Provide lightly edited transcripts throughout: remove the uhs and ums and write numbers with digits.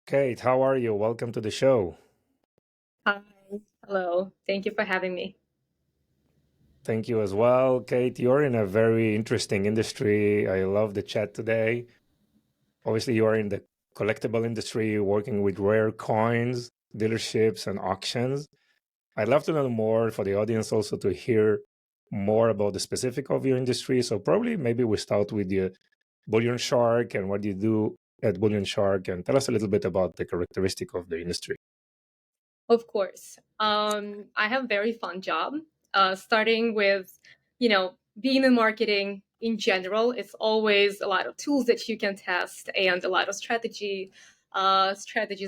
Kate, how are you? Welcome to the show. Hi, hello. Thank you for having me. Thank you as well. Kate, you're in a very interesting industry. I love the chat today. Obviously, you are in the collectible industry, working with rare coins, dealerships, and auctions. I'd love to know more for the audience also to hear more about the specific of your industry. So probably maybe we start with the Bullion Shark and what you do at Bullion Shark and tell us a little bit about the characteristic of the industry. Of course. I have a very fun job. Starting with, being in marketing in general, it's always a lot of tools that you can test and a lot of strategies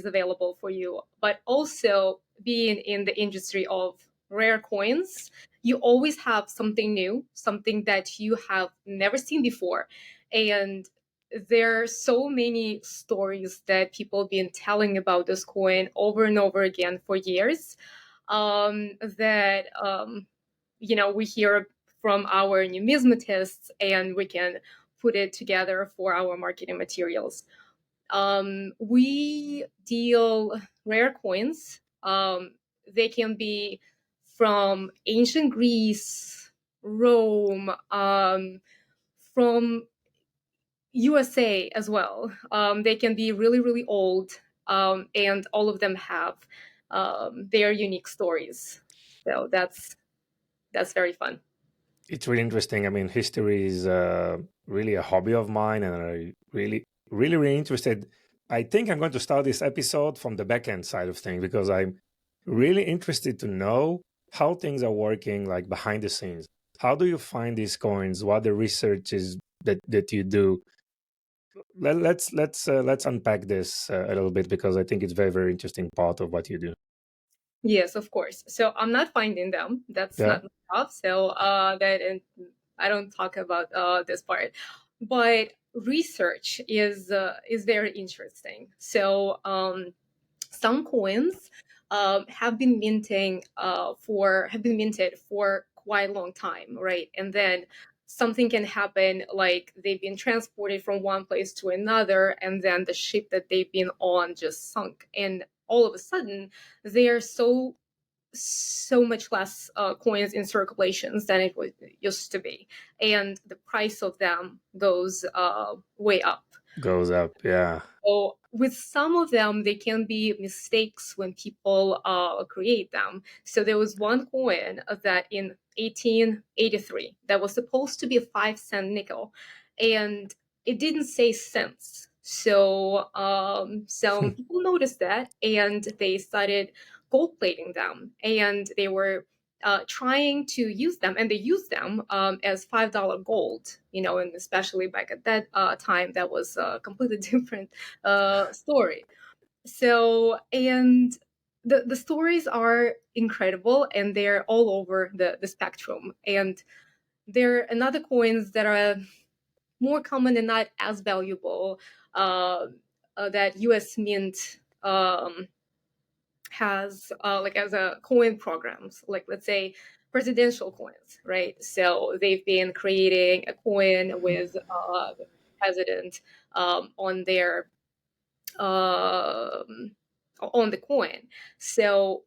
available for you. But also being in the industry of rare coins, you always have something new, something that you have never seen before. And there are so many stories that people have been telling about this coin over and over again for years that we hear from our numismatists and we can put it together for our marketing materials. We deal rare coins. They can be from ancient Greece, Rome, from USA as well. They can be really, really old, and all of them have their unique stories. So that's very fun. It's really interesting. I mean, history is really a hobby of mine, and I really interested. I think I'm going to start this episode from the back end side of things because I'm really interested to know how things are working, like behind the scenes. How do you find these coins? What the research is that you do? Let's unpack this a little bit because I think it's very interesting part of what you do. Yes, of course. So I'm not finding them. That's Yeah. not my job. So that and I don't talk about this part. But research is very interesting. So some coins have been minted for quite a long time, right? And then something can happen, like they've been transported from one place to another, and then the ship that they've been on just sunk, and all of a sudden they are so much less coins in circulations than used to be, and the price of them goes way up. Goes up. Yeah. So with some of them, they can be mistakes when people create them. So there was one coin that in 1883 that was supposed to be a 5 cent nickel, and it didn't say cents. So some people noticed that, and they started gold plating them, and they were trying to use them, and they used them as $5 gold. And especially back at that time, that was a completely different story. So, and the stories are incredible, and they're all over the spectrum. And there are another coins that are more common and not as valuable, that US Mint has, like as a coin programs, like let's say presidential coins, right? So they've been creating a coin with the president on their um, on the coin. So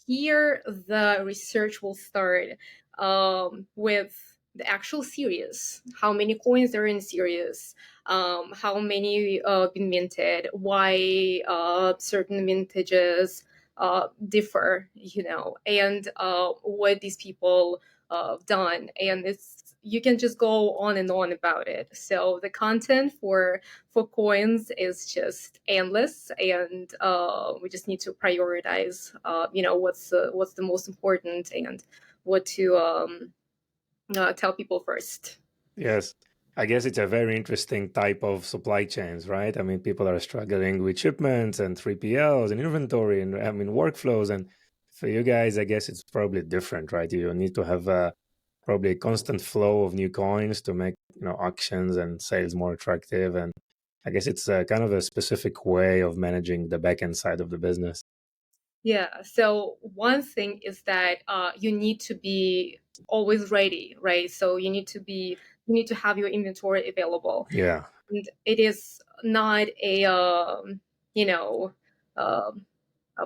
here the research will start with the actual series, how many coins are in series, how many been minted, why certain mintages differ, and what these people done. And you can just go on and on about it. So the content for coins is just endless, and we just need to prioritize what's the most important and what to tell people first. Yes. I guess it's a very interesting type of supply chains, right? I mean, people are struggling with shipments and 3PLs and inventory and I mean workflows. And for you guys, I guess it's probably different, right? You need to have probably a constant flow of new coins to make, auctions and sales more attractive. And I guess it's kind of a specific way of managing the back end side of the business. Yeah, so one thing is that you need to be always ready, right? So you need to have your inventory available, Yeah. and it is not a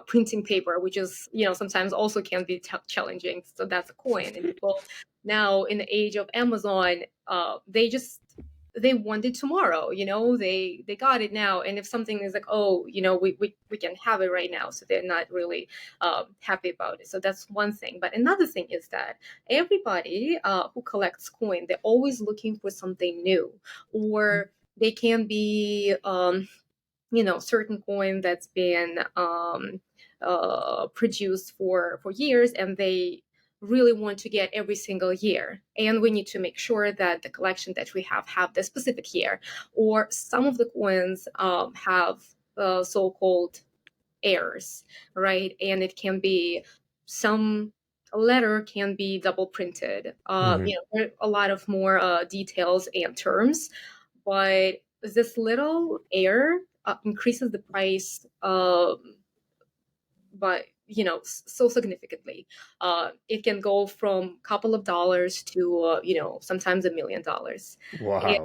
printing paper, which is, sometimes also can be challenging. So that's a coin. And people now in the age of Amazon, they want it tomorrow. They got it now. And if something is like, oh, we can have it right now, so they're not really happy about it. So that's one thing. But another thing is that everybody who collects coin, they're always looking for something new, or they can be certain coin that's been produced for years, and they really want to get every single year, and we need to make sure that the collection that we have the specific year. Or some of the coins have so-called errors, right? And it can be some letter can be double printed. There are a lot of more details and terms, but this little error increases the price by so significantly. It can go from a couple of dollars to sometimes $1 million. And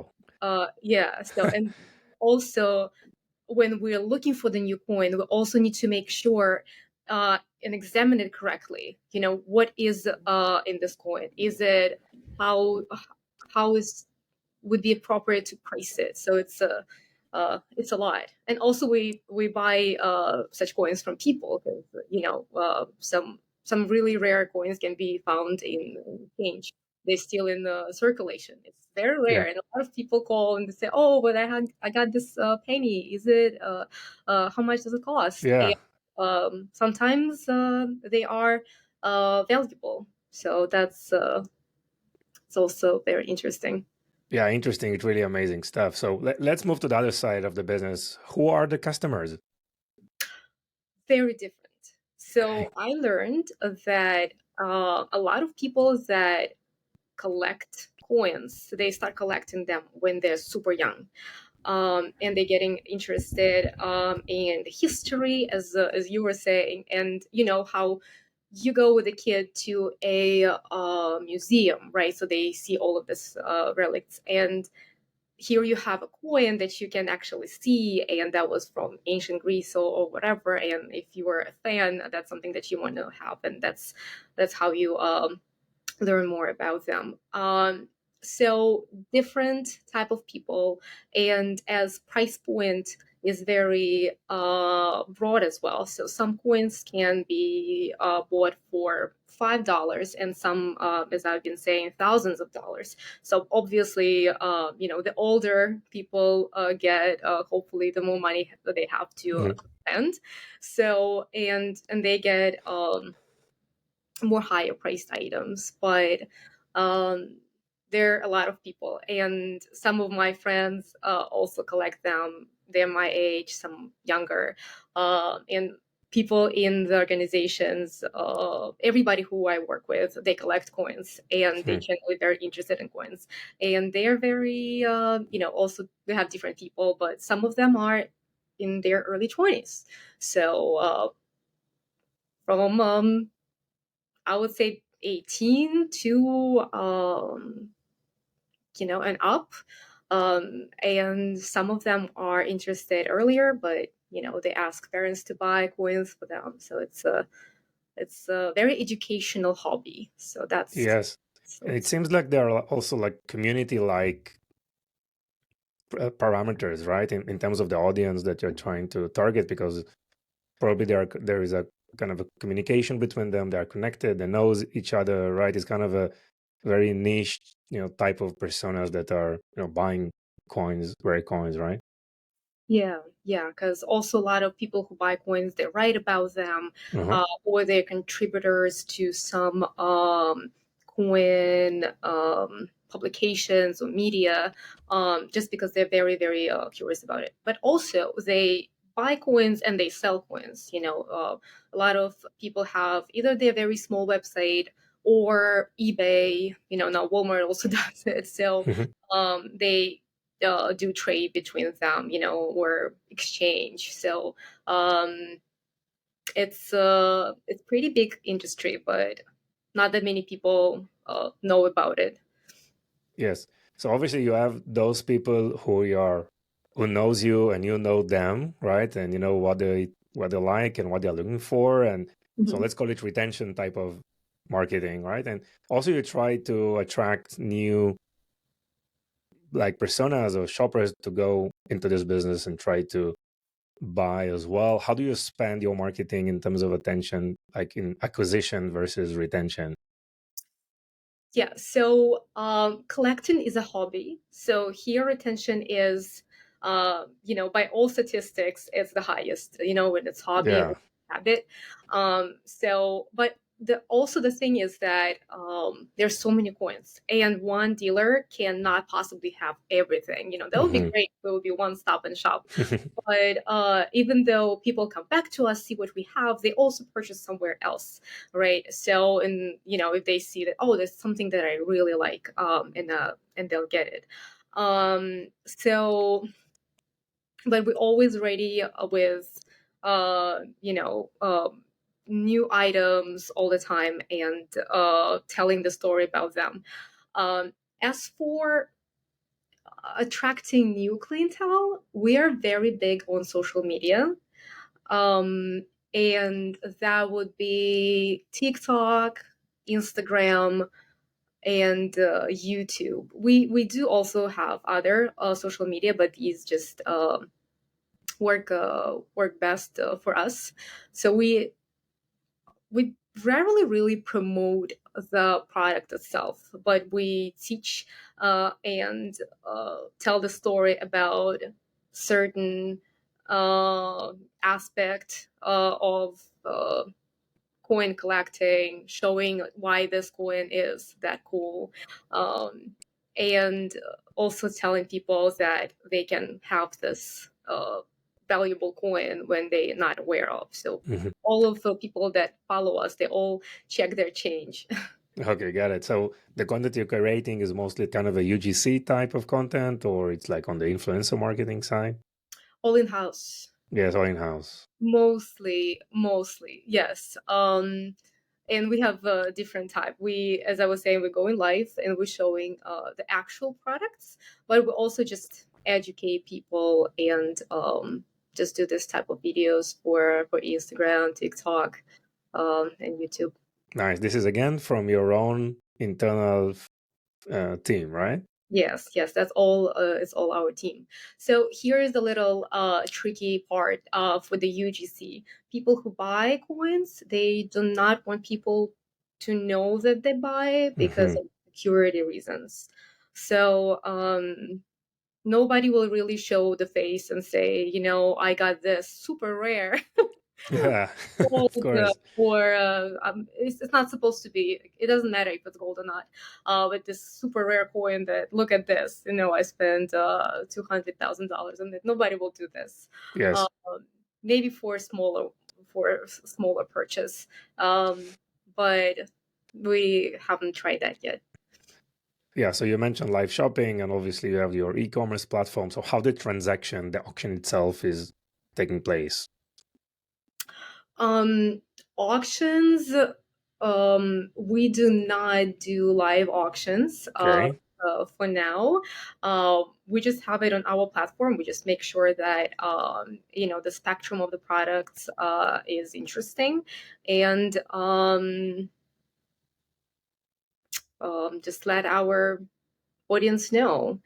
Wow. yeah, so, and also when we're looking for the new coin, we also need to make sure and examine it correctly. What is in this coin? Is it how is would be appropriate to price it? So it's a lot. And also we buy such coins from people, because some really rare coins can be found in exchange. They're still in the circulation. It's very Yeah. rare, and a lot of people call and they say, "Oh, but I got this penny. Is it how much does it cost?" And Yeah. sometimes they are valuable. So that's it's also very interesting. Yeah, interesting. It's really amazing stuff. So let's move to the other side of the business. Who are the customers? Very different. Okay. So I learned that a lot of people that collect coins, they start collecting them when they're super young. And they're getting interested in the history, as you were saying, and how you go with a kid to a museum, right? So they see all of this relics, and here you have a coin that you can actually see, and that was from ancient Greece or whatever. And if you were a fan, that's something that you want to have, and that's how you learn more about them. So different type of people, and as price point is very broad as well. So some coins can be bought for $5, and some, as I've been saying, thousands of dollars. So obviously, the older people get, hopefully, the more money that they have to Mhm. spend. So and they get more higher priced items, but um, there are a lot of people, and some of my friends also collect them. They're my age, some younger, and people in the organizations. Everybody who I work with, they collect coins, and they Hmm. generally very interested in coins, and they are very, also they have different people, but some of them are in their early 20s. So from I would say 18 to and up. And some of them are interested earlier, but they ask parents to buy coins for them. So it's a very educational hobby. So that's Yes. so And it it's seems like there are also like community like parameters, right? In terms of the audience that you're trying to target, because probably there is a kind of a communication between them. They are connected. They knows each other, right? It's kind of a very niche, type of personas that are, buying coins, rare coins, right? yeah, because also a lot of people who buy coins, they write about them, Uh-huh. or they're contributors to some coin publications or media, just because they're very, very curious about it. But also they buy coins and they sell coins. A lot of people have either their very small website or eBay. Now Walmart also does it. So they do trade between them, or exchange. So it's pretty big industry, but not that many people know about it. Yes. So obviously you have those people who knows you and you know them, right? And you know what they what they like and what they're looking for. And so Mhm. let's call it retention type of marketing, right? And also you try to attract new like personas or shoppers to go into this business and try to buy as well. How do you spend your marketing in terms of attention, like in acquisition versus retention? Yeah, so collecting is a hobby. So here retention is, by all statistics, it's the highest, when it's hobby and Yeah. it's habit. But the thing is that there's so many coins, and one dealer cannot possibly have everything. That would be Hmm. great. It would be one stop and shop. But even though people come back to us, see what we have, they also purchase somewhere else, right? So, and if they see that, oh, there's something that I really like, and they'll get it. So, but we're always ready with, uh, you know, um, new items all the time, and telling the story about them. As for attracting new clientele, we are very big on social media. Um, and that would be TikTok, Instagram, and YouTube. We do also have other social media, but these just work best for us. So we rarely really promote the product itself, but we teach and tell the story about certain aspect of coin collecting, showing why this coin is that cool, and also telling people that they can have this valuable coin when they're not aware of. So all of the people that follow us, they all check their change. Okay, got it. So the content you're creating is mostly kind of a UGC type of content, or it's like on the influencer marketing side? All in house. Yes, all in-house. Mostly, yes. And we have a different type. We, as I was saying, we're going live and we're showing the actual products, but we also just educate people and just do this type of videos for Instagram, TikTok, and YouTube. Nice. This is again from your own internal team, right? Yes, that's all. It's all our team. So here is the little tricky part for the UGC. People who buy coins, they do not want people to know that they buy because Hmm. of security reasons. So nobody will really show the face and say, I got this super rare Yeah, gold, of course. or it's not supposed to be. It doesn't matter if it's gold or not. But this super rare coin that, look at this. I spent $200,000 on it. Nobody will do this. Um, Yes. Maybe for smaller purchase, but we haven't tried that yet. Yeah. So you mentioned live shopping, and obviously you have your e-commerce platform. So how the transaction, the auction itself is taking place? Um, Auctions, we do not do live auctions Okay. for now. We just have it on our platform. We just make sure that the spectrum of the products is interesting, and just let our audience know.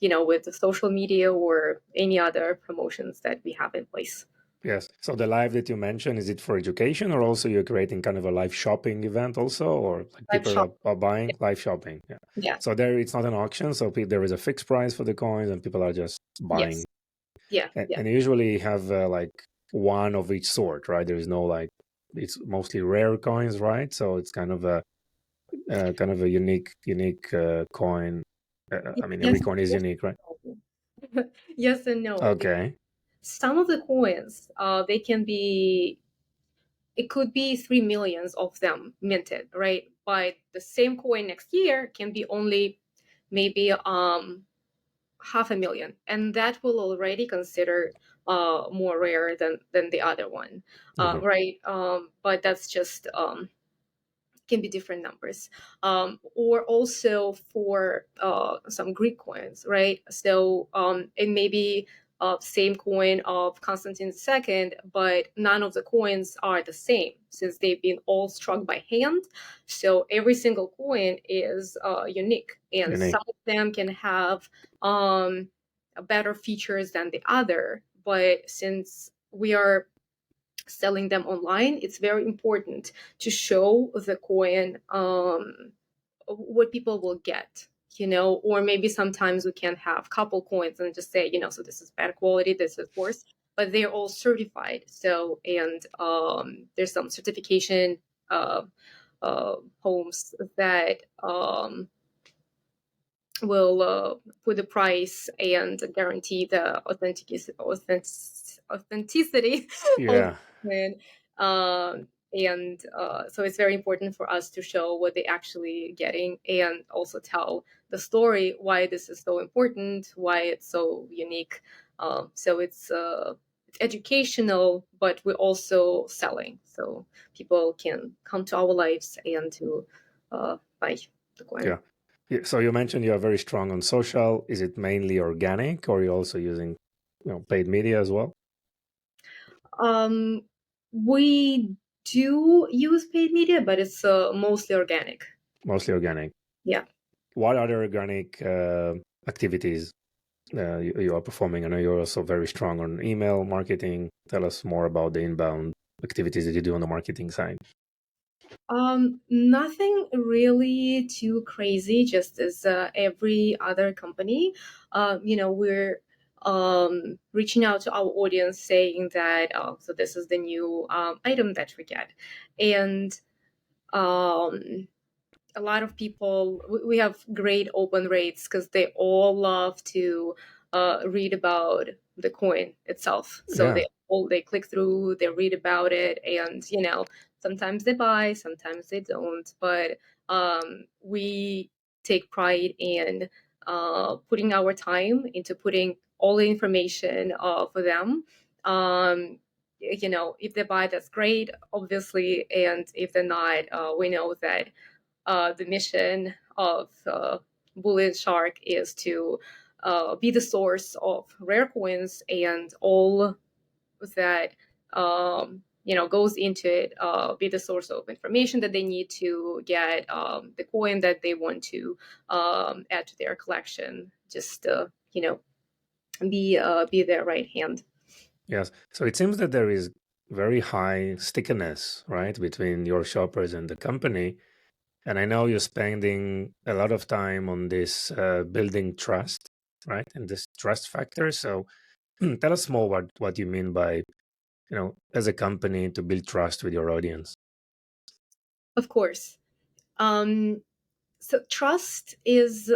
With the social media or any other promotions that we have in place. Yes. So the live that you mentioned, is it for education or also you're creating kind of a live shopping event also, or like Live people shop. are buying live shopping? Yeah. Yeah. So there, it's not an auction. So there is a fixed price for the coins and people are just buying. Yes. Yeah. And, Yeah. and you usually have like one of each sort, right? There is no like, it's mostly rare coins, right? So it's kind of a unique coin. I mean, every Yes. coin is Yes. unique, right? Yes and no. Okay. Some of the coins, they can be. It could be 3 millions of them minted, right? But the same coin next year can be only maybe 500,000, and that will already consider more rare than the other one, Mhm. right? But that's just can be different numbers, or also for some Greek coins, right? So it may be same coin of Constantine II, but none of the coins are the same since they've been all struck by hand. So every single coin is unique, and Unique. some of them can have better features than the other. But since we are selling them online, it's very important to show the coin what people will get, or maybe sometimes we can have couple coins and just say, so this is bad quality, this is worse, but they're all certified. So, and there's some certification uh, homes that will put the price and guarantee the authenticity of Yeah. it. And so it's very important for us to show what they're actually getting and also tell the story why this is so important, why it's so unique. So it's educational, but we're also selling, so people can come to our lives and to buy the coin. Yeah. So you mentioned you are very strong on social. Is it mainly organic, or are you also using, paid media as well? Um, we do use paid media, but it's mostly organic. Mostly organic. Yeah. What other organic activities you are performing? I know you're also very strong on email marketing. Tell us more about the inbound activities that you do on the marketing side. Nothing really too crazy, just as every other company. We're reaching out to our audience saying that, so this is the new item that we get. And um, a lot of people, we have great open rates because they all love to read about the coin itself. So Yeah. they click through, they read about it, and sometimes they buy, sometimes they don't. But we take pride in putting our time into putting all the information for them. If they buy, that's great, obviously, and if they're not, we know that the mission of Bullion Shark is to be the source of rare coins, and all that goes into it, be the source of information that they need to get the coin that they want to add to their collection. Just be their right hand. Yes. So it seems that there is very high stickiness, right, between your shoppers and the company. And I know you're spending a lot of time on this building trust, right, and this trust factor. So tell us more what you mean by, as a company to build trust with your audience. Of course. Um, so trust is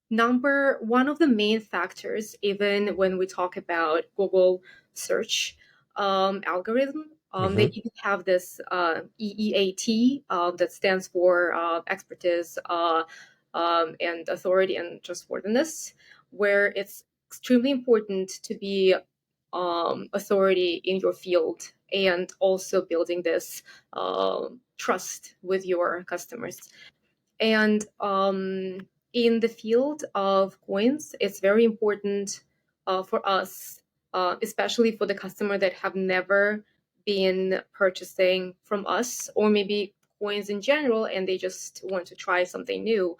number one of the main factors, even when we talk about Google search algorithm. They Hmm. even have this EEAT that stands for expertise and authority and trustworthiness, where it's extremely important to be authority in your field and also building this trust with your customers. And in the field of coins, it's very important for us, especially for the customer that have never been purchasing from us, or maybe coins in general, and they just want to try something new,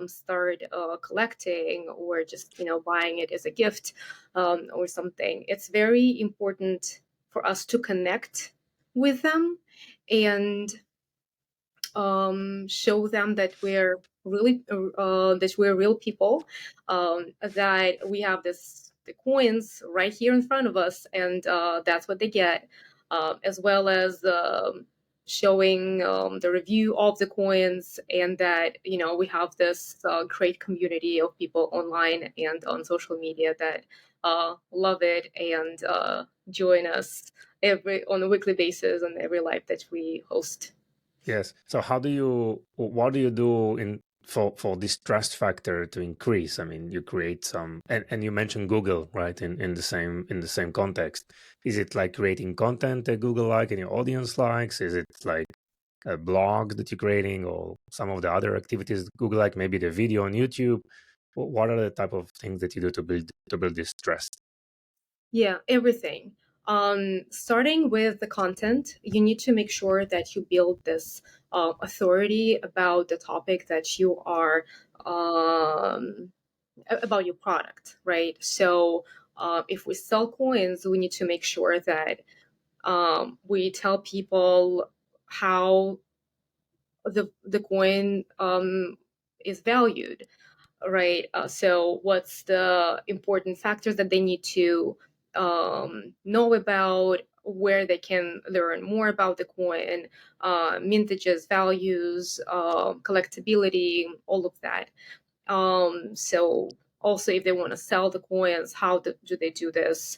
start collecting, or just buying it as a gift or something. It's very important for us to connect with them and show them that we're really that we're real people, that we have the coins right here in front of us, and that's what they get, as well as showing the review of the coins, and that we have this great community of people online and on social media that love it and join us every on a weekly basis on every live that we host. Yes. So what do you do in for this trust factor to increase? I mean, you create some, and you mentioned Google, right? In the same context. Is it like creating content that Google like and your audience likes? Is it like a blog that you're creating or some of the other activities that Google like, maybe the video on YouTube? What are the type of things that you do to build this trust? Yeah, everything. Starting with the content, you need to make sure that you build this authority about the topic that you are about your product, right? So if we sell coins, we need to make sure that we tell people how the coin is valued, right? So what's the important factors that they need to know about, where they can learn more about the coin, mintages, values, collectability, all of that. So also if they want to sell the coins, how do they do this?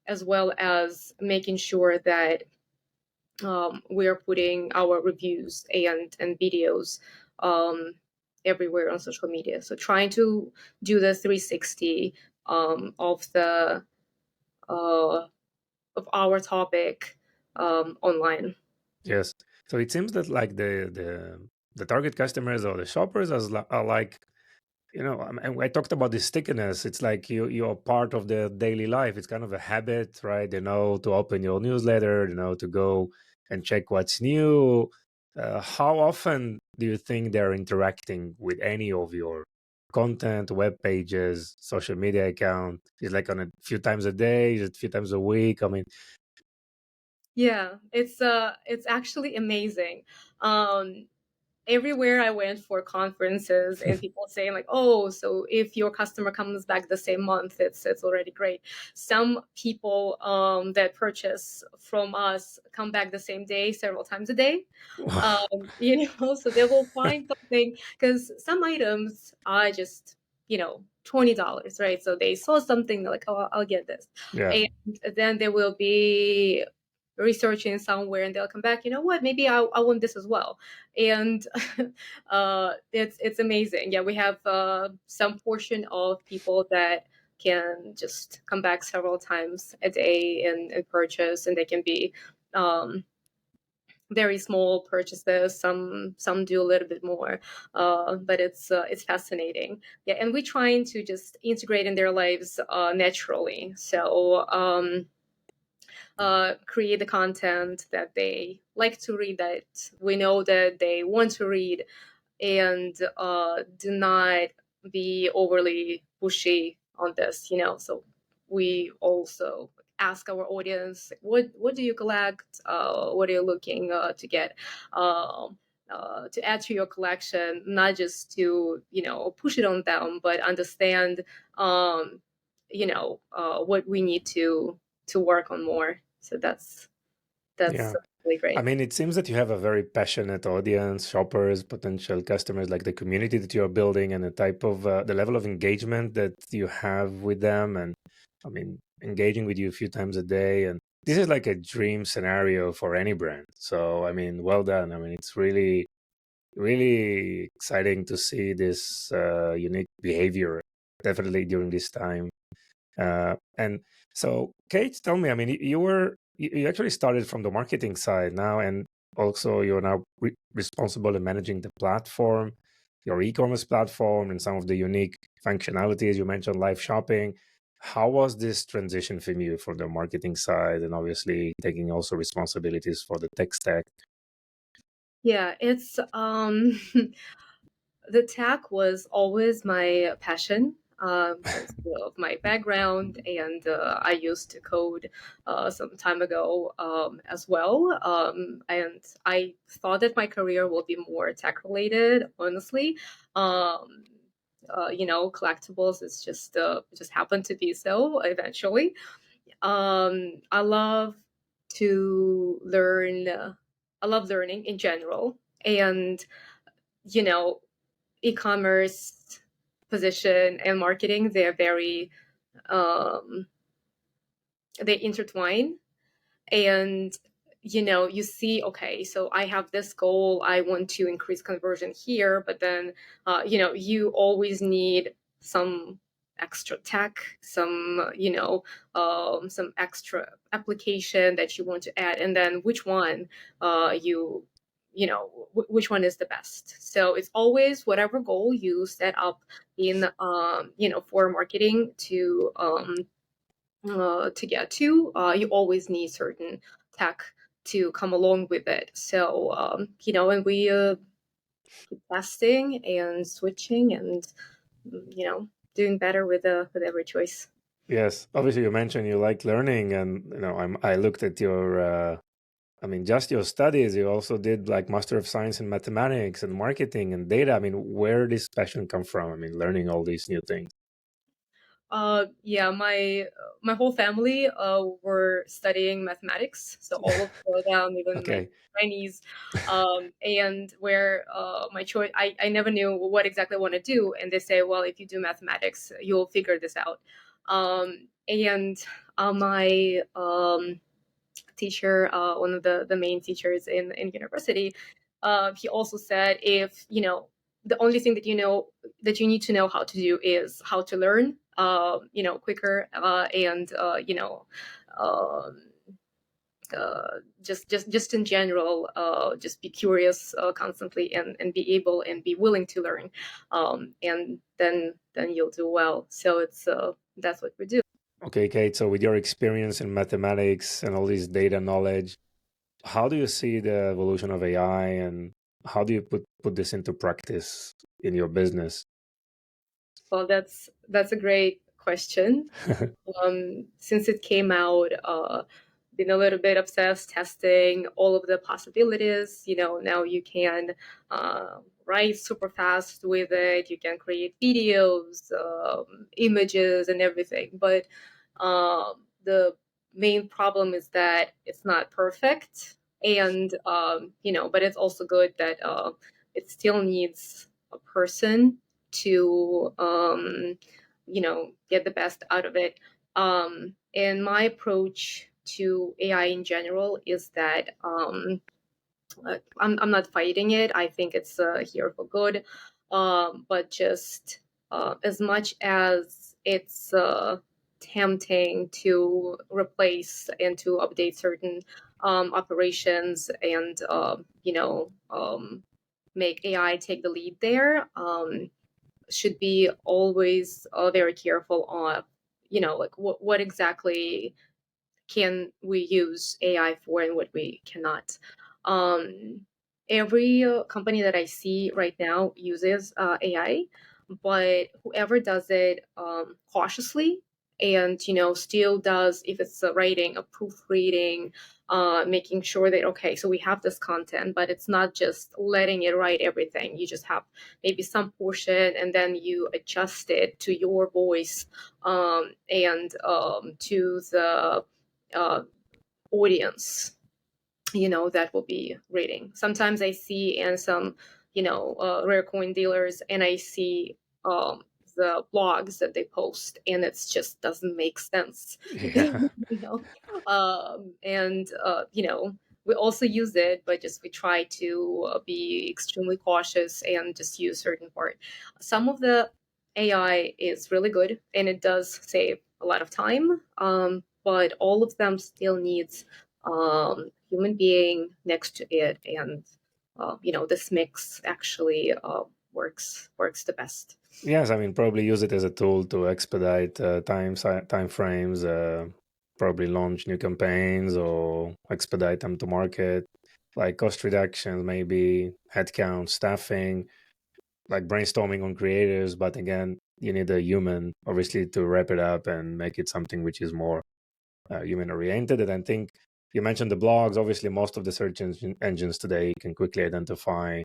As well as making sure that we are putting our reviews and videos um, everywhere on social media. So trying to do the 360 of the uh, of our topic online. Yes. So it seems that like the target customers or the shoppers are like, and I talked about the stickiness. It's like you're part of their daily life. It's kind of a habit, right? They know to open your newsletter, to go and check what's new. How often do you think they're interacting with any of your content, web pages, social media account? Is it like on a few times a day? Is it a few times a week? I mean, Yeah, it's actually amazing. Um, Everywhere I went for conferences and people saying like, "Oh, so if your customer comes back the same month, it's already great." Some people that purchase from us come back the same day, several times a day. So they will find something because some items are just $20, right? So they saw something they're like, "Oh, I'll get this," yeah, and then they will be researching somewhere and they'll come back, you know what, maybe I want this as well. And it's amazing. Yeah, we have some portion of people that can just come back several times a day and purchase, and they can be um, very small purchases. Some do a little bit more, but it's fascinating. Yeah, and we're trying to just integrate in their lives naturally. So create the content that they like to read, that we know that they want to read, and do not be overly pushy on this. So we also ask our audience, what do you collect? What are you looking to get? To add to your collection, not just to push it on them, but understand what we need to work on more. So that's yeah. really I great. mean, it seems that you have a very passionate audience, shoppers, potential customers, like the community that you're building and the type of the level of engagement that you have with them. And I mean, engaging with you a few times a day. And this is like a dream scenario for any brand. So, I mean, well done. I mean, it's really, really exciting to see this unique behavior, definitely during this time. And so, Kate, tell me, I mean, you actually started from the marketing side now, and also you're now responsible in managing the platform, your e-commerce platform, and some of the unique functionalities you mentioned, live shopping. How was this transition from you for the marketing side, and obviously taking also responsibilities for the tech stack? Yeah, it's the tech was always my passion because of my background, and I used to code some time ago as well. And I thought that my career will be more tech related, honestly. Um, Collectibles is just happened to be so eventually. I love to learn. I love learning in general, and you know e-commerce position and marketing, they're very um, they intertwine. And you see, okay, so I have this goal, I want to increase conversion here, but then you always need some extra tech, some extra application that you want to add, and then which one you which one is the best. So it's always whatever goal you set up in for marketing to get to, you always need certain tech to come along with it. So and we keep testing and switching and doing better with every choice. Yes, obviously you mentioned you like learning, and I looked at your, just your studies. You also did like Master of Science in Mathematics and Marketing and Data. I mean, where did this passion come from? I mean, learning all these new things. Yeah, my whole family were studying mathematics, so all of them, even my Okay. Chinese, and where my choice, I never knew what exactly I want to do, and they say, well, if you do mathematics, you'll figure this out. And my teacher, one of the main teachers in university, he also said, if the only thing that you need to know how to do is how to learn, quicker, and um, just in general, just be curious constantly, and be able and be willing to learn, and then you'll do well. So it's that's what we do. Okay, Kate. So with your experience in mathematics and all this data knowledge, how do you see the evolution of AI, and how do you put this into practice in your business? Well, that's a great question. Since it came out, been a little bit obsessed testing all of the possibilities. Now you can write super fast with it. You can create videos, images, and everything. But the main problem is that it's not perfect, and but it's also good that it still needs a person to get the best out of it. And my approach to AI in general is that I'm not fighting it. I think it's here for good. But just as much as it's tempting to replace and to update certain operations, and make AI take the lead there, should be always very careful on, like what exactly can we use AI for and what we cannot. Um, every company that I see right now uses AI, but whoever does it cautiously, and still does, if it's a writing, a proofreading, making sure that, okay, so we have this content, but it's not just letting it write everything. You just have maybe some portion, and then you adjust it to your voice, and to the uh, audience that will be reading. Sometimes I see in some rare coin dealers, and I see the blogs that they post, and it just doesn't make sense. Yeah. And we also use it, but just we try to be extremely cautious and just use certain part. Some of the AI is really good, and it does save a lot of time, but all of them still needs human being next to it, and this mix actually works the best. Yes, I mean, probably use it as a tool to expedite time frames, probably launch new campaigns or expedite them to market, like cost reductions, maybe headcount, staffing, like brainstorming on creators. But again, you need a human, obviously, to wrap it up and make it something which is more human oriented. And I think you mentioned the blogs. Obviously, most of the search engines today can quickly identify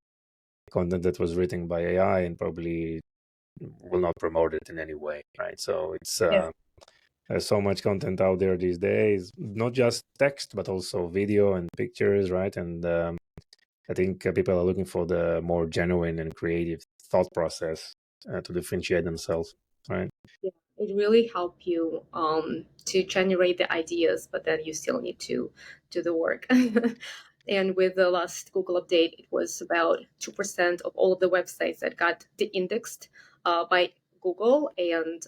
content that was written by AI and probably will not promote it in any way, right? So it's Yeah. there's so much content out there these days, not just text but also video and pictures, right? And I think people are looking for the more genuine and creative thought process to differentiate themselves, right? Yeah, it really help you to generate the ideas, but then you still need to do the work. And with the last Google update, it was about 2% of all of the websites that got de-indexed by Google, and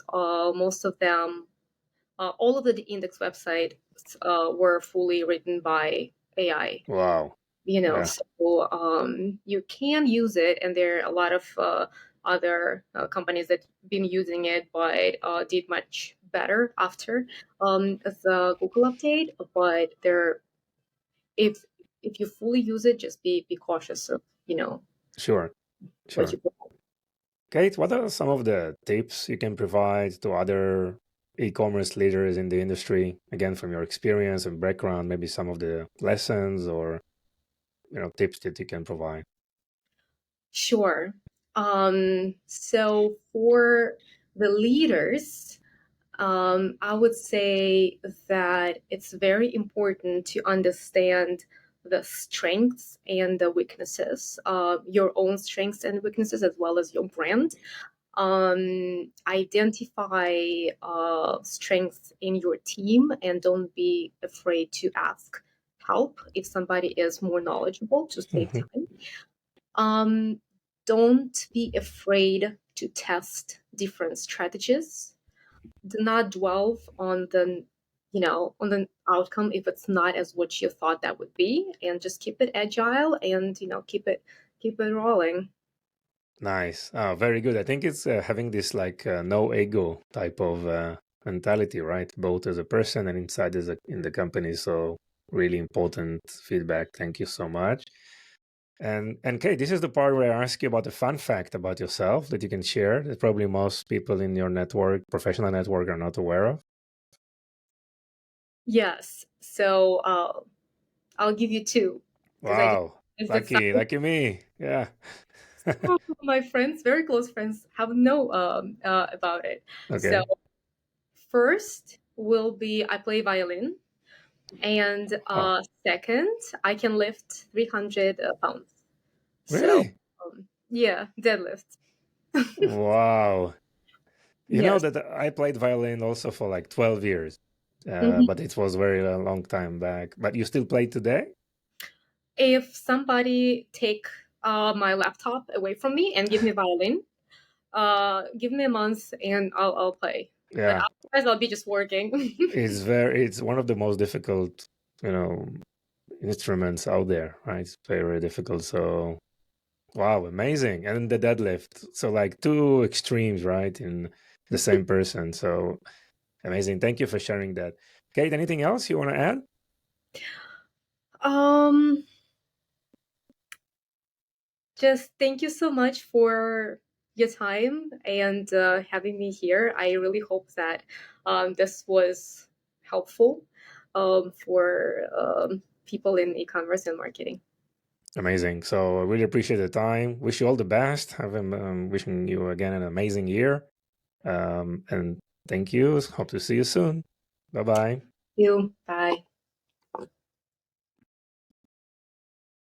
most of them, all of the de-indexed websites were fully written by AI. Wow. Yeah, So you can use it, and there are a lot of other companies that been using it, but did much better after the Google update. But there, if if you fully use it, just be cautious of sure, what sure. you put. Kate, what are some of the tips you can provide to other e-commerce leaders in the industry? Again, from your experience and background, maybe some of the lessons or tips that you can provide. Sure. So for the leaders, I would say that it's very important to understand the strengths and the weaknesses, your own strengths and weaknesses, as well as your brand. Identify strengths in your team and don't be afraid to ask help if somebody is more knowledgeable to save Mhm. time. Um, don't be afraid to test different strategies. Do not dwell on the outcome if it's not as what you thought that would be, and just keep it agile and keep it rolling. Nice. Very good. I think it's having this like no ego type of mentality, right? Both as a person and inside as in the company. So really important feedback. Thank you so much. And Kate, this is the part where I ask you about a fun fact about yourself that you can share that probably most people in your network, professional network, are not aware of. Yes. So I'll give you two because I Wow. guess that's Lucky, lucky me. Yeah. some of my friends, very close friends, have know about it. So Okay. first will be I play violin, and Oh, second I can lift 300 pounds. So really? yeah, deadlift. Wow. You know Yes. that I played violin also for like 12 years, Mhm. but it was very a long time back. But you still play today? If somebody take my laptop away from me and give me violin, give me a month and I'll play. But Yeah, otherwise, I'll be just working. it's one of the most difficult, you know, instruments out there, right? It's very difficult. So wow, amazing. And the deadlift. So like two extremes, right? In the same person. So amazing. Thank you for sharing that. Kate, anything else you want to add? um, just thank you so much for your time and having me here. I really hope that this was helpful for people in e-commerce and marketing. Amazing. So I really appreciate the time. Wish you all the best. Wishing you again an amazing year. And thank you. Hope to see you soon. Bye bye. You. Bye.